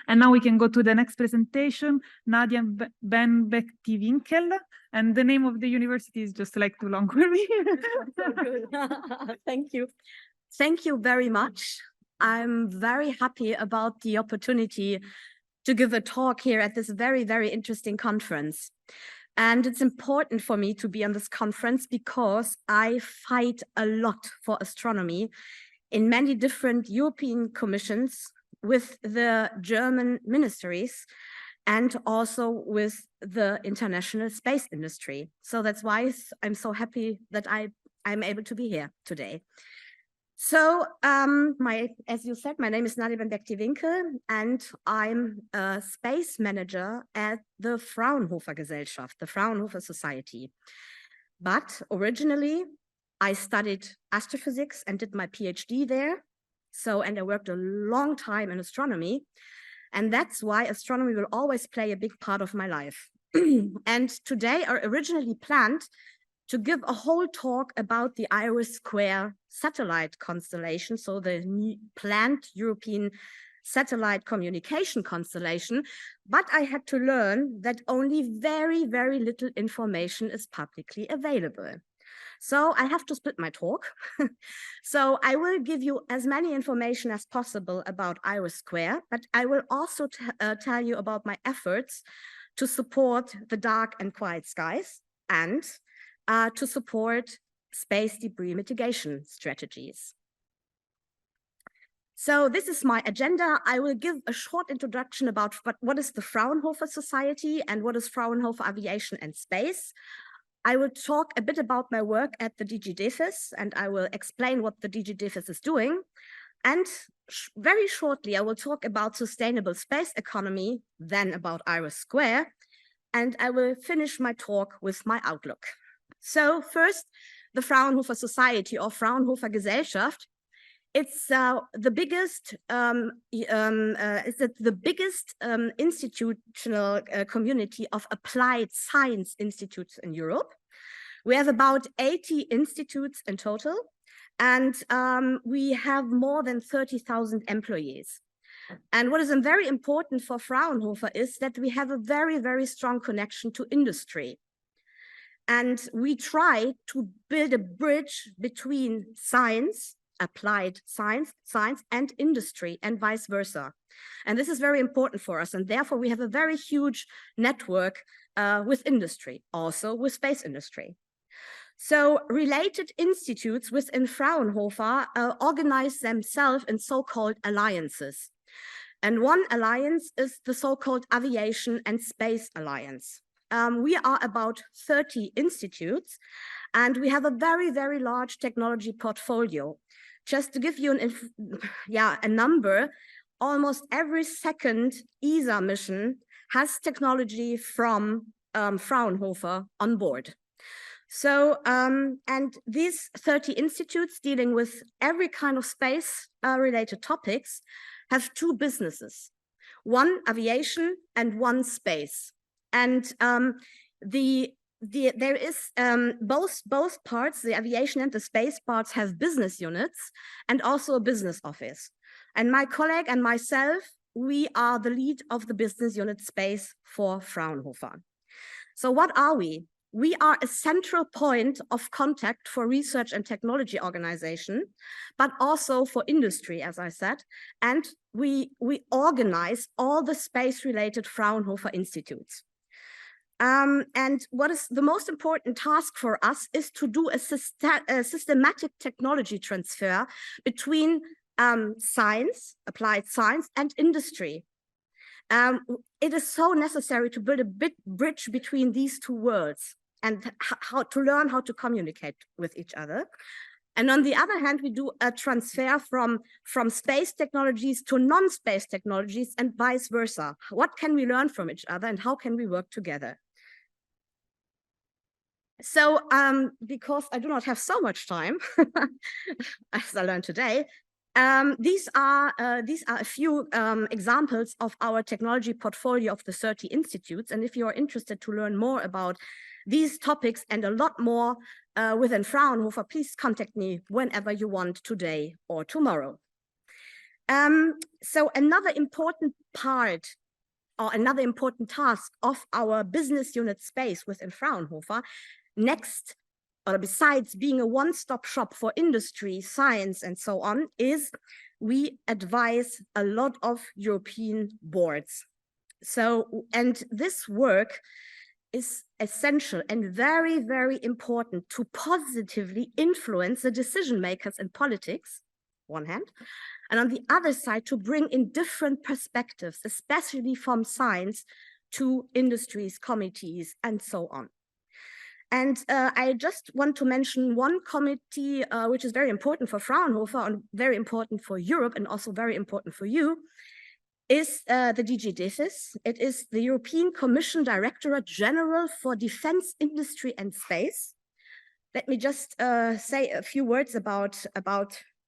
And now we can go to the next presentation, Nadya Benbekhti. And the name of the university is just like too long for me. So good. Thank you. Thank you very much. I'm very happy about the opportunity to give a talk here at this very, very interesting conference. And it's important for me to be on this conference because I fight a lot for astronomy in many different European commissions with the German ministries and also with the international space industry. So that's why I'm so happy that I'm able to be here today. So, as you said, my name is Nadya Benbekhti, and I'm a space manager at the Fraunhofer Gesellschaft, the Fraunhofer Society. But originally, I studied astrophysics and did my PhD there. And I worked a long time in astronomy. And that's why astronomy will always play a big part of my life. And today, I originally planned to give a whole talk about the IRIS² satellite constellation, so the planned European satellite communication constellation, but I had to learn that only very, very little information is publicly available. So I have to split my talk. So I will give you as many information as possible about IRIS², but I will also tell you about my efforts to support the dark and quiet skies and to support space debris mitigation strategies. So this is my agenda. I will give a short introduction about what is the Fraunhofer Society and what is Fraunhofer Aviation and Space. I will talk a bit about my work at the DG DEFIS, and I will explain what the DG DEFIS is doing. And very shortly, I will talk about sustainable space economy, then about IRIS², and I will finish my talk with my outlook. So first, the Fraunhofer Society or Fraunhofer Gesellschaft. It's the biggest institutional community of applied science institutes in Europe. We have about 80 institutes in total, and we have more than 30,000 employees. And what is very important for Fraunhofer is that we have a very, very strong connection to industry. And we try to build a bridge between science, applied science, and industry, and vice versa. And this is very important for us. And therefore, we have a very huge network with industry, also with space industry. So related institutes within Fraunhofer organize themselves in so-called alliances. And one alliance is the so-called Aviation and Space Alliance. We are about 30 institutes, and we have a very, very large technology portfolio. Just to give you a number, almost every second ESA mission has technology from Fraunhofer on board. So, and these 30 institutes dealing with every kind of space-related topics have two businesses, one aviation and one space. And there is both parts, the aviation and the space parts, have business units and also a business office. And my colleague and myself, we are the lead of the business unit space for Fraunhofer. So what are we? We are a central point of contact for research and technology organization, but also for industry, as I said. And we organize all the space-related Fraunhofer institutes. And what is the most important task for us is to do a systematic technology transfer between science, applied science, and industry. It is so necessary to build a bridge between these two worlds and how to learn how to communicate with each other. And on the other hand, we do a transfer from space technologies to non-space technologies and vice versa. What can we learn from each other and how can we work together? So because I do not have so much time, as I learned today, these are a few examples of our technology portfolio of the 30 institutes. And if you are interested to learn more about these topics and a lot more within Fraunhofer, please contact me whenever you want, today or tomorrow. So another important part or another important task of our business unit space within Fraunhofer, next or besides being a one-stop shop for industry, science, and so on, is we advise a lot of European boards. So, and this work is essential and very, very important to positively influence the decision makers in politics, one hand, and on the other side, to bring in different perspectives, especially from science to industries, committees, and so on. And I just want to mention one committee, which is very important for Fraunhofer and very important for Europe and also very important for you, is the DG DEFIS. It is the European Commission Directorate General for Defense, Industry and Space. Let me just say a few words about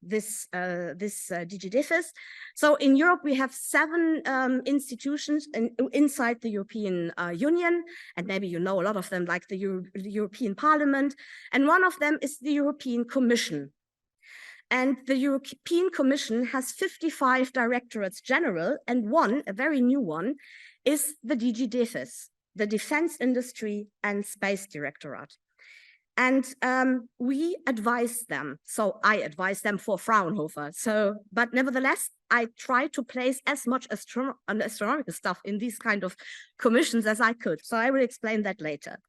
this DG DEFIS. So in Europe, we have 7 institutions inside the European Union, and maybe you know a lot of them, like the European Parliament, and one of them is the European Commission. And the European Commission has 55 directorates general, and one, a very new one, is the DG DEFIS, the Defense Industry and Space Directorate. And we advise them. So I advise them for Fraunhofer. So, but nevertheless, I try to place as much astronomical stuff in these kind of commissions as I could. So I will explain that later.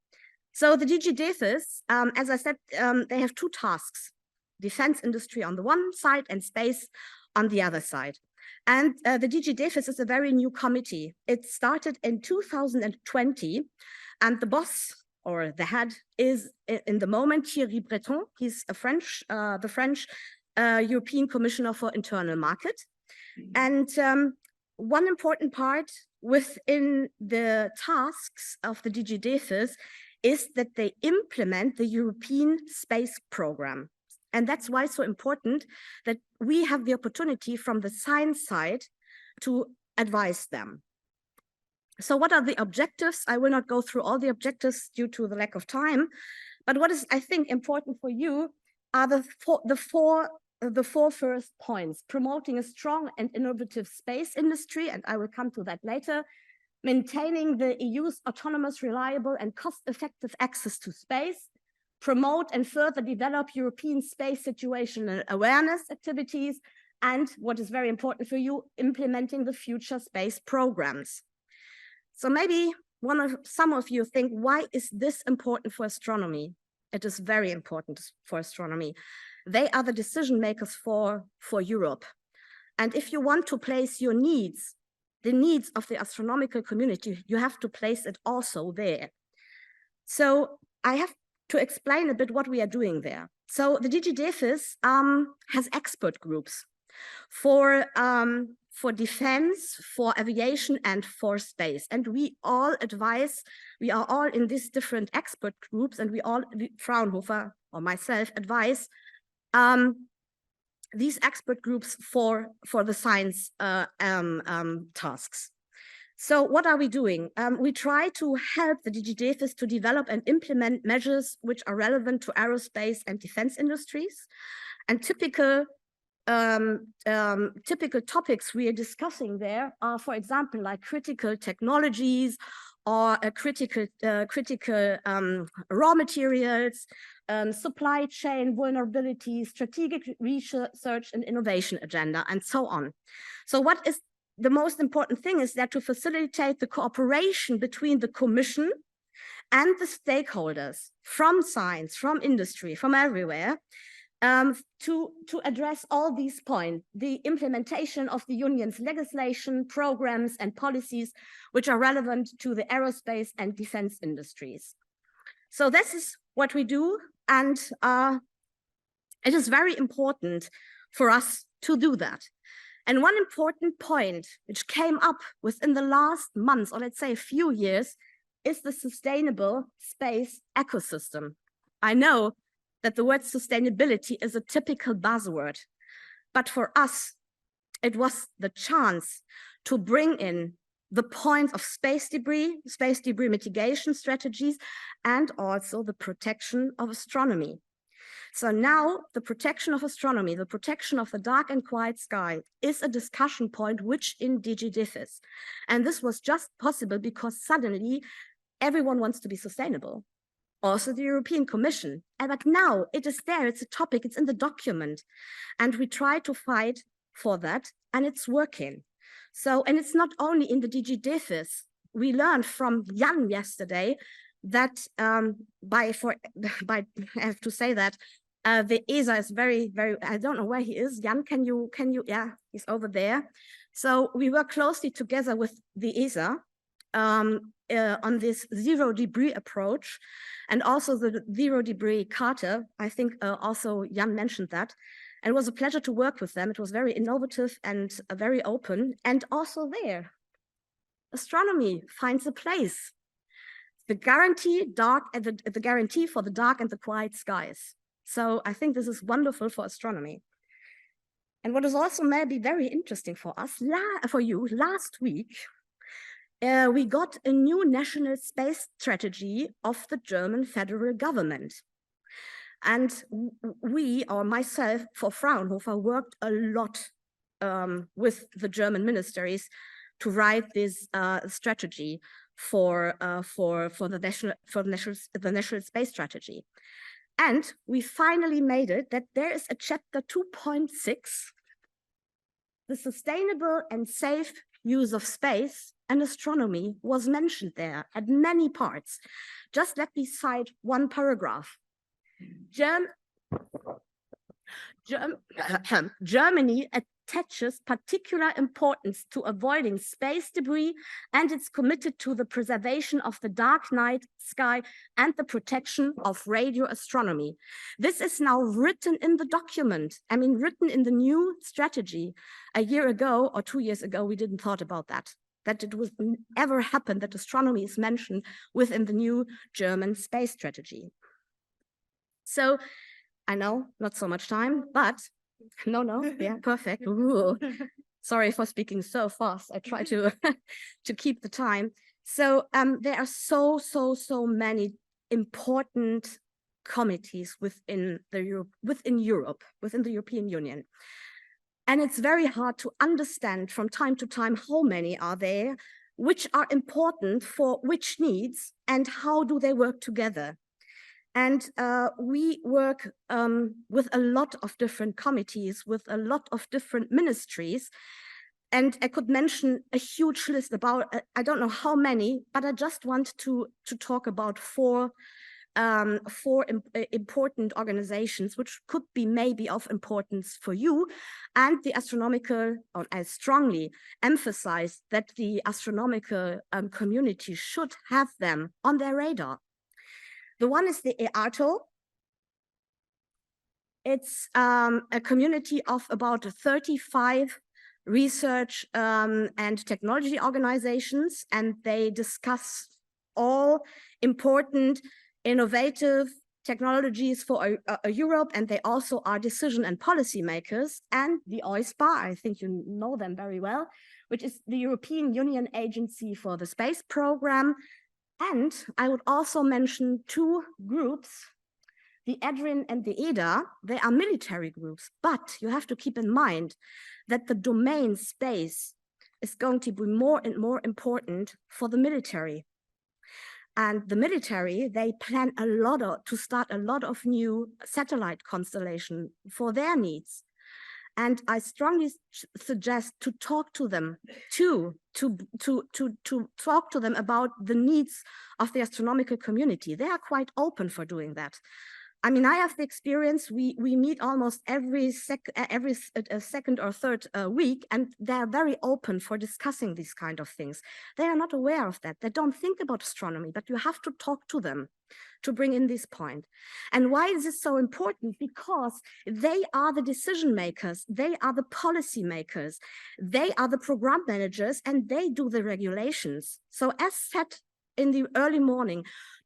So the DG DEFIS, as I said, they have 2 tasks: defense industry on the one side and space on the other side. And the DG DEFIS is a very new committee. It started in 2020, and the boss, or the head, is in the moment Thierry Breton. He's a French, the French European Commissioner for Internal Market. And one important part within the tasks of the DG DEFIS is that they implement the European Space Program. And that's why it's so important that we have the opportunity from the science side to advise them. So what are the objectives? I will not go through all the objectives due to the lack of time, but what is, I think, important for you are the four first points: promoting a strong and innovative space industry, and I will come to that later; maintaining the EU's autonomous, reliable, and cost-effective access to space; promote and further develop European space situational awareness activities; and what is very important for you, implementing the future space programs. So maybe some of you think, why is this important for astronomy? It is very important for astronomy. They are the decision makers for Europe. And if you want to place your needs, the needs of the astronomical community, you have to place it also there. So I have to explain a bit what we are doing there. So the DG DEFIS has expert groups for defense, for aviation, and for space. And we all advise, we are all in these different expert groups, and Fraunhofer or myself advise these expert groups for the science tasks. So what are we doing? We try to help the DG DEFIS to develop and implement measures which are relevant to aerospace and defense industries. And typical topics we are discussing there are, for example, like critical technologies or critical raw materials, supply chain vulnerabilities, strategic research and innovation agenda, and so on. So what is the most important thing is that to facilitate the cooperation between the Commission and the stakeholders from science, from industry, from everywhere, to address all these points, the implementation of the Union's legislation, programs, and policies which are relevant to the aerospace and defense industries. So this is what we do, and it is very important for us to do that. And one important point which came up within the last months, or let's say a few years, is the sustainable space ecosystem. I know that the word sustainability is a typical buzzword, but for us, it was the chance to bring in the point of space debris mitigation strategies, and also the protection of astronomy. So now the protection of astronomy, the protection of the dark and quiet sky is a discussion point which in DGDIF is. And this was just possible because suddenly everyone wants to be sustainable. Also the European Commission. But now it is there, it's a topic, it's in the document. And we try to fight for that and it's working. So, and it's not only in the DGDIF. We learned from Jan yesterday that I have to say that the ESA is very, I don't know where he is. Jan, can you, yeah, he's over there. So we work closely together with the ESA on this zero debris approach and also the zero debris charter. I think also Jan mentioned that. And it was a pleasure to work with them. It was very innovative and very open. And also there, astronomy finds a place. The guarantee the guarantee for the dark and the quiet skies. So I think this is wonderful for astronomy. And what is also maybe very interesting for us, for you, last week, we got a new national space strategy of the German federal government. And we, or myself, for Fraunhofer, worked a lot with the German ministries to write this strategy for the national space strategy. And we finally made it that there is a chapter 2.6, the sustainable and safe use of space and astronomy was mentioned there at many parts. Just let me cite one paragraph. Germany attaches particular importance to avoiding space debris and it's committed to the preservation of the dark night sky and the protection of radio astronomy. This is now written in the document. I mean, written in the new strategy. A year ago or 2 years ago, we didn't thought about that it would ever happen that astronomy is mentioned within the new German space strategy. So I know not so much time, but no, yeah, perfect. Ooh. Sorry for speaking so fast. I try to to keep the time. So there are so many important committees within the European Union. And it's very hard to understand from time to time how many are there, which are important for which needs, and how do they work together. And we work with a lot of different committees, with a lot of different ministries. And I could mention a huge list about, I don't know how many, but I just want to talk about four important organizations, which could be maybe of importance for you. And the astronomical, or I strongly emphasize that the astronomical community should have them on their radar. The one is the EATO. It's a community of about 35 research and technology organizations, and they discuss all important, innovative technologies for Europe, and they also are decision and policy makers. And the OISPA, I think you know them very well, which is the European Union Agency for the Space Program. And I would also mention two groups, the EDRIN and the EDA. They are military groups, but you have to keep in mind that the domain space is going to be more and more important for the military. And the military, they plan to start a lot of new satellite constellation for their needs. And I strongly suggest to talk to them to talk to them about the needs of the astronomical community. They are quite open for doing that. I mean, I have the experience, we meet almost every second or third week, and they're very open for discussing these kind of things. They are not aware of that. They don't think about astronomy, but you have to talk to them to bring in this point. And why is this so important? Because they are the decision makers, they are the policy makers, they are the program managers, and they do the regulations. So as said in the early morning,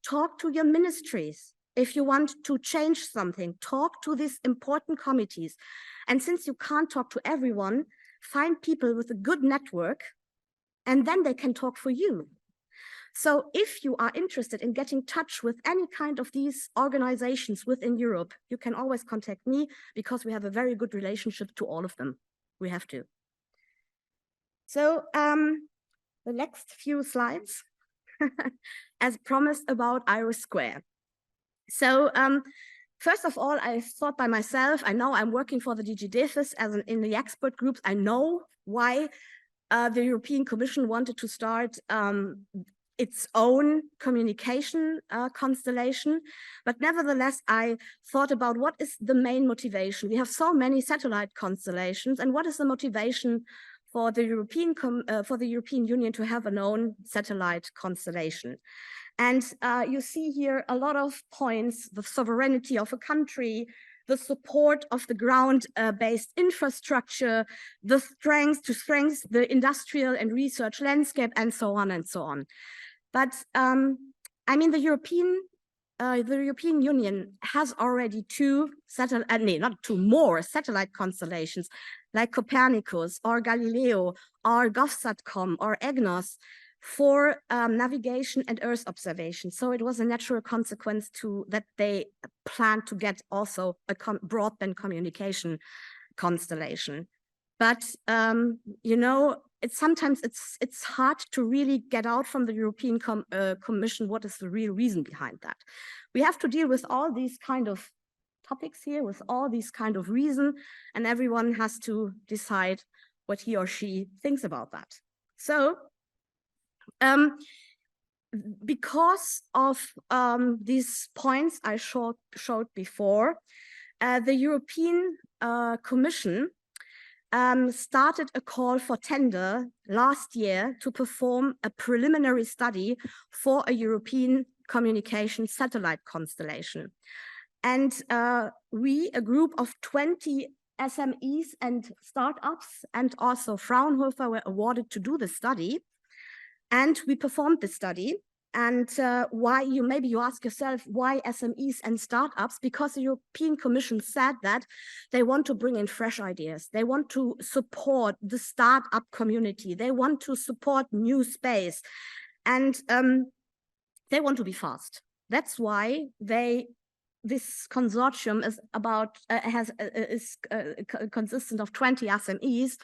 talk to your ministries. If you want to change something, talk to these important committees. And since you can't talk to everyone, find people with a good network, and then they can talk for you. So if you are interested in getting in touch with any kind of these organizations within Europe, you can always contact me because we have a very good relationship to all of them. We have to. So the next few slides, as promised about IRIS². So first of all, I thought by myself, I know I'm working for the DG DEFIS in the expert groups. I know why the European Commission wanted to start its own communication constellation. But nevertheless, I thought about what is the main motivation. We have so many satellite constellations, and what is the motivation for the European Union to have an own satellite constellation? And you see here a lot of points: the sovereignty of a country, the support of the ground-based infrastructure, the strength the industrial and research landscape, and so on and so on. But I mean, the European Union has already more satellite constellations like Copernicus or Galileo or GovSatcom or EGNOS for navigation and Earth observation. So it was a natural consequence that they planned to get also a broadband communication constellation. But you know, sometimes it's hard to really get out from the European Commission what is the real reason behind that. We have to deal with all these kind of topics here, with all these kind of reason, and everyone has to decide what he or she thinks about that. So because of these points I showed before, the European Commission started a call for tender last year to perform a preliminary study for a European communication satellite constellation. And we, a group of 20 SMEs and startups and also Fraunhofer, were awarded to do the study. And we performed the study. And maybe you ask yourself, why SMEs and startups? Because the European Commission said that they want to bring in fresh ideas. They want to support the startup community. They want to support new space. And they want to be fast. That's why this consortium is consistent of 20 SMEs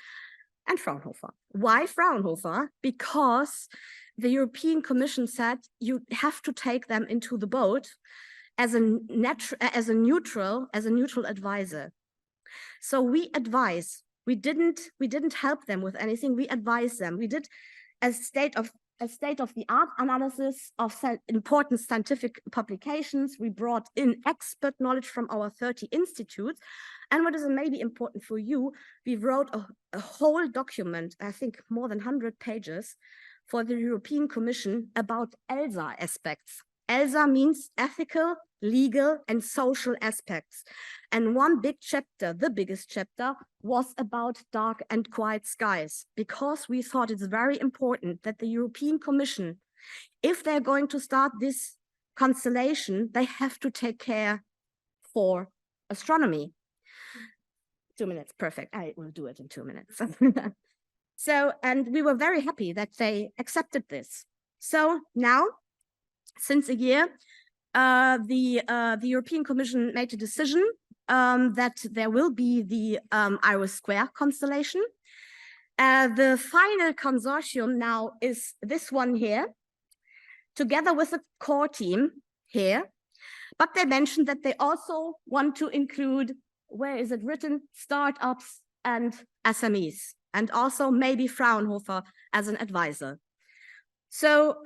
and Fraunhofer. Why Fraunhofer? Because the European Commission said you have to take them into the boat as a neutral advisor. So we advise. We didn't help them with anything. We advised them. We did a state-of-the-art analysis of important scientific publications. We brought in expert knowledge from our 30 institutes. And what is maybe important for you, we wrote a whole document, I think more than 100 pages, for the European Commission about ELSA aspects. ELSA means ethical, legal, and social aspects. And one big chapter, the biggest chapter, was about dark and quiet skies, because we thought it's very important that the European Commission, if they're going to start this constellation, they have to take care for astronomy. 2 minutes, perfect. I will do it in 2 minutes. So, and we were very happy that they accepted this. So now, since a year, the European Commission made a decision that there will be the IRIS² constellation. The final consortium now is this one here, together with a core team here. But they mentioned that they also want to include, where is it written, startups and SMEs, and also maybe Fraunhofer as an advisor. So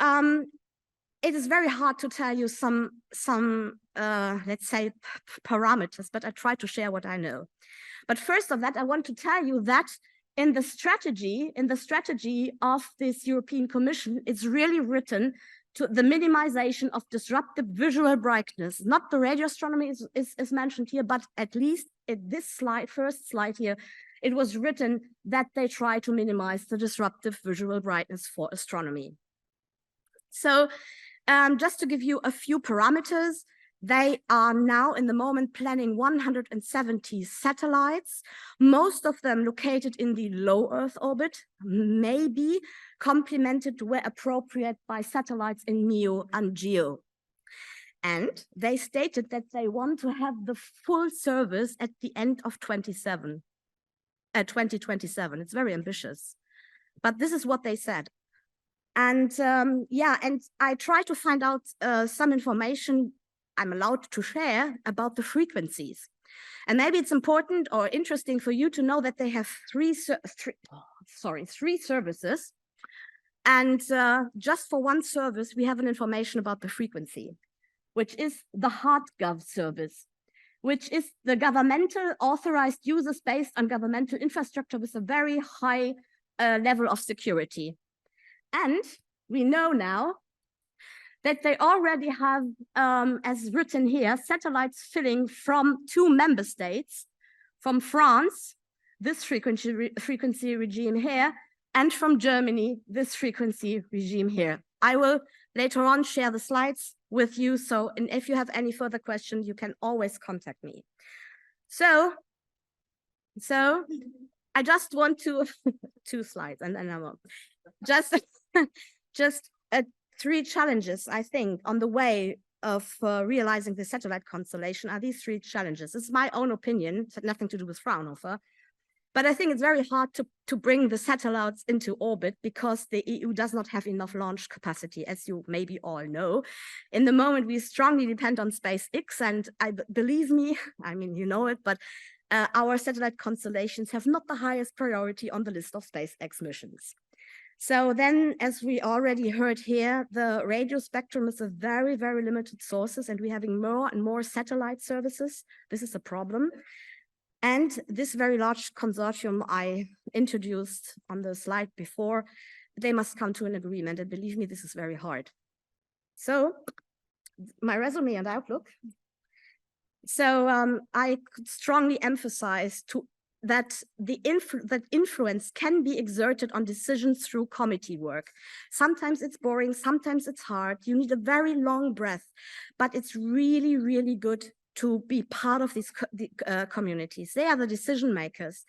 it is very hard to tell you some let's say, parameters, but I try to share what I know. But first of that, I want to tell you that in the strategy of this European Commission, it's really written to the minimization of disruptive visual brightness. Not the radio astronomy is mentioned here, but at least in this slide, first slide here, it was written that they try to minimize the disruptive visual brightness for astronomy. So just to give you a few parameters, they are now in the moment planning 170 satellites, most of them located in the low Earth orbit, maybe complemented where appropriate by satellites in MEO and GEO. And they stated that they want to have the full service at the end of 2027. It's very ambitious, but this is what they said. And and I tried to find out some information I'm allowed to share about the frequencies. And maybe it's important or interesting for you to know that they have three services. And just for one service, we have an information about the frequency, which is the HeartGov service, which is the governmental authorized users based on governmental infrastructure with a very high level of security. And we know now that they already have, as written here, satellites filling from 2 member states, from France, this frequency regime here, and from Germany, this frequency regime here. I will later on share the slides with you. So, and if you have any further questions, you can always contact me. So I just want to 2 slides, and then I will just 3 challenges, I think, on the way of realizing the satellite constellation are these 3 challenges. This is my own opinion. It had nothing to do with Fraunhofer. But I think it's very hard to bring the satellites into orbit because the EU does not have enough launch capacity, as you maybe all know. In the moment, we strongly depend on SpaceX, and believe me, I mean, you know it, but our satellite constellations have not the highest priority on the list of SpaceX missions. So then, as we already heard here, the radio spectrum is a very, very limited sources, and we're having more and more satellite services. This is a problem. And this very large consortium I introduced on the slide before, they must come to an agreement. And believe me, this is very hard. So my resume and outlook. So I could strongly emphasize that influence can be exerted on decisions through committee work. Sometimes it's boring, sometimes it's hard. You need a very long breath, but it's really, really good to be part of these communities. They are the decision makers.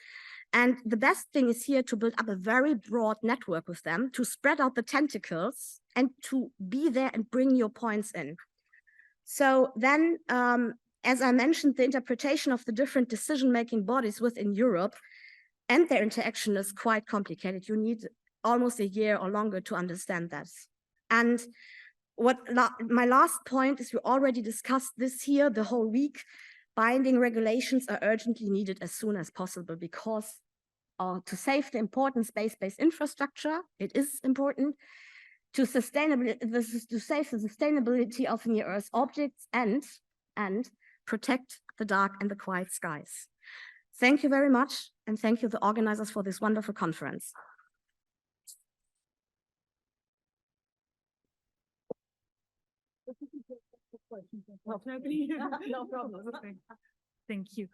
And the best thing is here to build up a very broad network with them, to spread out the tentacles and to be there and bring your points in. So then, as I mentioned, the interpretation of the different decision-making bodies within Europe and their interaction is quite complicated. You need almost a year or longer to understand that. And my last point is we already discussed this here the whole week. Binding regulations are urgently needed as soon as possible because to save the important space-based infrastructure, it is important, to save the sustainability of near-Earth objects and protect the dark and the quiet skies. Thank you very much, and thank you the organizers for this wonderful conference. No problem. Thank you.